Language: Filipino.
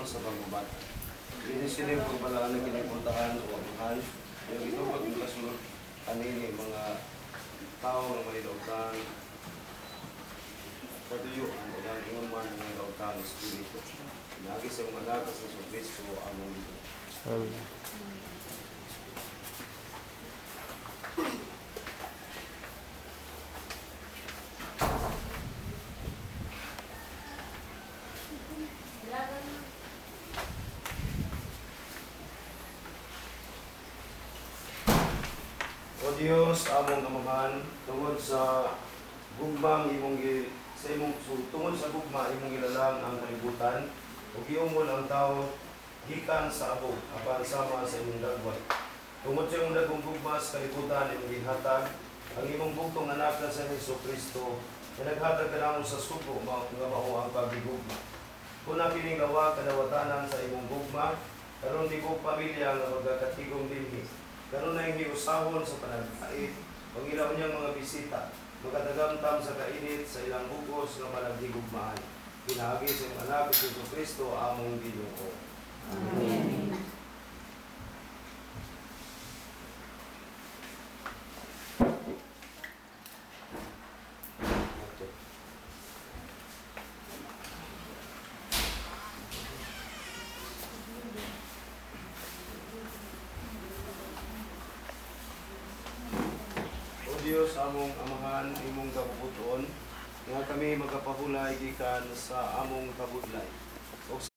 sa pagbabat. Ini sila yung pagbalaan na kinipuntahan o mahal. Yung ito pagkasunod kanini mga tao na may dautan. Katuyo ang mga ingon man ng dautan ng Espiritu. Lagi sa mga lakas ng Kristo ang mundo. O Diyos, among Amahan, tungod sa gugmang tungod sa gugma imong gilalang ang kalibutan, ug giumol ang tao gikan sa abo apan sama sa imong dagway. Tungod sa imong dagong gugma sa kalibutan imong ginhatag ang imong bugtong anak na sa Jesucristo na naghatag kanamo sa sugo mao nga mao ang pagigugma. Kuna kining lawa kadawatanan sa imong gugma, karon tibok pamilya nga magkakatigong dinhi. Karon na hindi usahon sa panagkait, pangilaw niyang mga bisita, magkatagamtam sa kainit sa ilang bugos ng panagdigugmaan. Pinahagi sa mga anak sa Jesucristo among Ginoo. Amen. Diyos, among Amahan, imong kabubuton, nga kami magkapahulay gikan sa among kabudlay.